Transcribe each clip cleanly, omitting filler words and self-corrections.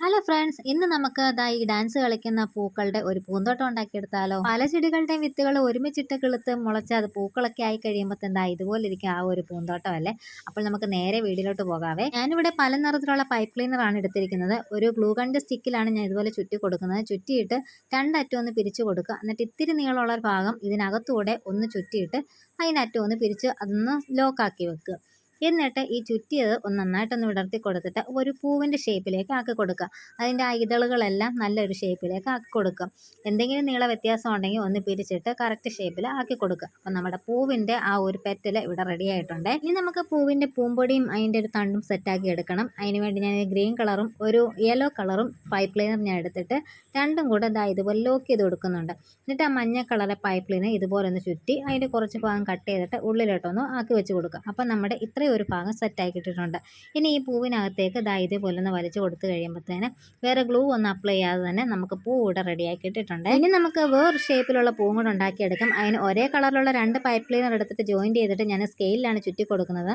Hello friends, ഇന്ന് നമുക്ക് ഈ ഡാൻസ് കളിക്കുന്ന പൂക്കളുടെ ഒരു പൂന്തോട്ടം ഉണ്ടാക്കിയെടുത്താലോ. പല ചെടികളുടെയും വിത്തുകൾ ഒരുമിച്ചിട്ട് കിളുത്ത് മുളച്ച് അത് പൂക്കളൊക്കെ ആയി കഴിയുമ്പോൾ ഇതുപോലെ ഇരിക്കും ആ ഒരു പൂന്തോട്ടം അല്ലേ. അപ്പോൾ നമുക്ക് നേരെ വീടിലോട്ട് പോകാവേ. ഞാനിവിടെ പല നിറത്തിലുള്ള പൈപ്പ് ക്ലീനറാണ് എടുത്തിരിക്കുന്നത്. ഒരു ഗ്ലൂ ഗണ്ണിന്റെ സ്റ്റിക്കിലാണ് ഞാൻ ഇതുപോലെ ചുറ്റി കൊടുക്കുന്നത്. ചുറ്റിയിട്ട് രണ്ടറ്റം ഒന്ന് പിരിച്ചു കൊടുക്കുക. എന്നിട്ട് ഇത്തിരി നീളമുള്ള ഒരു ഭാഗം ഇതിനകത്തൂടെ ഒന്ന് ചുറ്റിയിട്ട് അതിനറ്റം ഒന്ന് പിരിച്ച് അതൊന്ന് ലോക്കാക്കി വെക്കുക. എന്നിട്ട് ഈ ചുറ്റിയത് ഒന്ന് നന്നായിട്ടൊന്ന് വിടർത്തി കൊടുത്തിട്ട് ഒരു പൂവിൻ്റെ ഷേപ്പിലേക്ക് ആക്കി കൊടുക്കുക. അതിൻ്റെ ആ ഇതളുകളെല്ലാം നല്ലൊരു ഷേപ്പിലേക്ക് ആക്കി കൊടുക്കുക. എന്തെങ്കിലും നീള വ്യത്യാസം ഉണ്ടെങ്കിൽ ഒന്ന് പിരിച്ചിട്ട് കറക്റ്റ് ഷേപ്പിൽ ആക്കി കൊടുക്കുക. അപ്പം നമ്മുടെ പൂവിൻ്റെ ആ ഒരു പെറ്റൽ ഇവിടെ റെഡി ആയിട്ടുണ്ട്. ഇനി നമുക്ക് പൂവിൻ്റെ പൂമ്പൊടിയും അതിൻ്റെ ഒരു തണ്ടും സെറ്റാക്കി എടുക്കണം. അതിന് വേണ്ടി ഞാൻ ഗ്രീൻ കളറും ഒരു യെല്ലോ കളറും പൈപ്പ് ക്ലീനർ ഞാൻ എടുത്തിട്ട് രണ്ടും കൂടെ ഇതുപോലെ ലോക്ക് ചെയ്ത് കൊടുക്കുന്നുണ്ട്. എന്നിട്ട് ആ മഞ്ഞ കളറെ പൈപ്പ് ലൈന് ഇതുപോലെ ഒന്ന് ചുറ്റി അതിൻ്റെ കുറച്ച് ഭാഗം കട്ട് ചെയ്തിട്ട് ഉള്ളിലോട്ടൊന്ന് ആക്കി വെച്ച് കൊടുക്കുക. അപ്പം നമ്മുടെ ഇത്രയും ഒരു ഭാഗം സെറ്റാക്കി ഇട്ടിട്ടുണ്ട്. ഇനി ഈ പൂവിനകത്തേക്ക് ഇതേപോലെ ഒന്ന് വലിച്ചു കൊടുത്തു കഴിയുമ്പോഴത്തേന് വേറെ ഗ്ലൂ ഒന്നും അപ്ലൈ ചെയ്യാതെ തന്നെ നമുക്ക് പൂ ഇവിടെ റെഡിയാക്കി ഇട്ടിട്ടുണ്ട്. ഇനി നമുക്ക് വേറെ ഷേപ്പിലുള്ള പൂവും കൂടെ ഉണ്ടാക്കിയെടുക്കാം. അതിന് ഒരേ കളറിലുള്ള രണ്ട് പൈപ്പ് ക്ലീനർ എടുത്തിട്ട് ജോയിൻറ്റ് ചെയ്തിട്ട് ഞാൻ സ്കെയിലാണ് ചുറ്റി കൊടുക്കുന്നത്.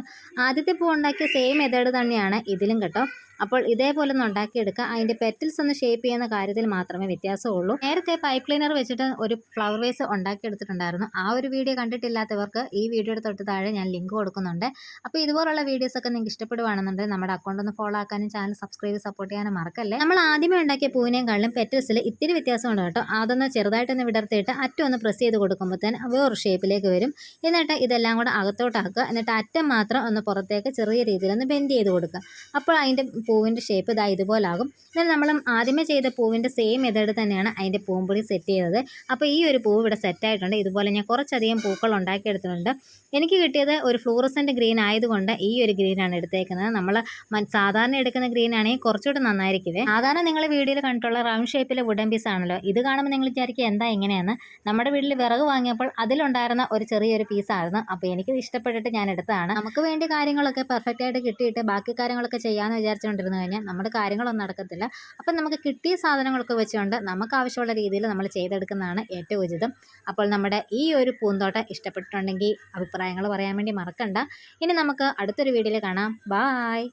ആദ്യത്തെ പൂ ഉണ്ടാക്കിയ സെയിം മെത്തേഡ് തന്നെയാണ് ഇതിലും കേട്ടോ. അപ്പോൾ ഇതേപോലെ ഒന്ന് ഉണ്ടാക്കിയെടുക്കുക. അതിൻ്റെ പെറ്റൽസ് ഒന്ന് ഷേപ്പ് ചെയ്യുന്ന കാര്യത്തിൽ മാത്രമേ വ്യത്യാസമുള്ളൂ. നേരത്തെ പൈപ്പ് ക്ലീനർ വെച്ചിട്ട് ഒരു ഫ്ലവർ വേസ് ഉണ്ടാക്കിയെടുത്തിട്ടുണ്ടായിരുന്നു. ആ ഒരു വീഡിയോ കണ്ടിട്ടില്ലാത്തവർക്ക് ഈ വീഡിയോയുടെ തൊട്ട് താഴെ ഞാൻ ലിങ്ക് കൊടുക്കുന്നുണ്ട്. അപ്പോൾ ഇതുപോലുള്ള വീഡിയോസൊക്കെ നിങ്ങൾക്ക് ഇഷ്ടപ്പെടുവാണെന്നുണ്ടെങ്കിൽ നമ്മുടെ അക്കൗണ്ട് ഒന്ന് ഫോളോ ആക്കാനും ചാനൽ സബ്സ്ക്രൈബ് സപ്പോർട്ട് ചെയ്യാനും മറക്കല്ലേ. നമ്മൾ ആദ്യമേ ഉണ്ടാക്കിയ പൂവിനേക്കാളും പെറ്റൽസിൽ ഇത്തിരി വ്യത്യാസമുണ്ട് കേട്ടോ. അതൊന്ന് ചെറുതായിട്ടൊന്ന് വിടർത്തിയിട്ട് അറ്റം ഒന്ന് പ്രസ് ചെയ്ത് കൊടുക്കുമ്പോഴത്തേന് വേറൊരു ഷേപ്പിലേക്ക് വരും. എന്നിട്ട് ഇതെല്ലാം കൂടെ അകത്തോട്ടാക്കുക. എന്നിട്ട് അറ്റം മാത്രം ഒന്ന് പുറത്തേക്ക് ചെറിയ രീതിയിൽ ഒന്ന് ബെൻഡ് ചെയ്ത് കൊടുക്കുക. അപ്പോൾ അതിൻ്റെ പൂവിൻ്റെ ഷേപ്പ് ഇതുപോലാകും. എന്നാൽ നമ്മൾ ആദ്യമേ ചെയ്ത പൂവിൻ്റെ സെയിം മെത്തേഡ് തന്നെയാണ് അതിൻ്റെ പൂമ്പൊടി സെറ്റ് ചെയ്തത്. അപ്പോൾ ഈ ഒരു പൂവ് ഇവിടെ സെറ്റായിട്ടുണ്ട്. ഇതുപോലെ ഞാൻ കുറച്ചധികം പൂക്കൾ ഉണ്ടാക്കിയെടുത്തിട്ടുണ്ട്. എനിക്ക് കിട്ടിയത് ഒരു ഫ്ലൂറസെൻ്റ് ഗ്രീൻ ആയതുകൊണ്ട് ഈ ഒരു ഗ്രീനാണ് എടുത്തേക്കുന്നത്. നമ്മൾ സാധാരണ എടുക്കുന്ന ഗ്രീൻ ആണെങ്കിൽ കുറച്ചുകൂടെ നന്നായിരിക്കുവേ. സാധാരണ നിങ്ങൾ വീഡിയോയിൽ കണ്ടിട്ടുള്ള റൗണ്ട് ഷേപ്പിലെ വുഡൻ പീസ് ആണല്ലോ. ഇത് കാണുമ്പോൾ നിങ്ങൾ വിചാരിക്കുക എന്താ ഇങ്ങനെയാണ്. നമ്മുടെ വീട്ടിൽ വിറക് വാങ്ങിയപ്പോൾ അതിലുണ്ടായിരുന്ന ഒരു ചെറിയൊരു പീസായിരുന്നു. അപ്പോൾ എനിക്കിത് ഇഷ്ടപ്പെട്ടിട്ട് ഞാൻ എടുത്തതാണ്. നമുക്ക് വേണ്ടി കാര്യങ്ങളൊക്കെ പെർഫെക്റ്റ് ആയിട്ട് കിട്ടിയിട്ട് ബാക്കി കാര്യങ്ങളൊക്കെ ചെയ്യാമെന്ന് വിചാരിച്ചുകൊണ്ടിരുന്നു കഴിഞ്ഞാൽ നമ്മുടെ കാര്യങ്ങളൊന്നും നടക്കത്തില്ല. അപ്പം നമുക്ക് കിട്ടിയ സാധനങ്ങളൊക്കെ വെച്ചുകൊണ്ട് നമുക്ക് ആവശ്യമുള്ള രീതിയിൽ നമ്മൾ ചെയ്തെടുക്കുന്നതാണ് ഏറ്റവും ഉചിതം. അപ്പോൾ നമ്മുടെ ഈ ഒരു പൂന്തോട്ടം ഇഷ്ടപ്പെട്ടിട്ടുണ്ടെങ്കിൽ അഭിപ്രായങ്ങൾ പറയാൻ വേണ്ടി മറക്കണ്ട. ഇനി നമുക്ക് അടുത്തൊരു വീഡിയോയിൽ കാണാം. ബായ്.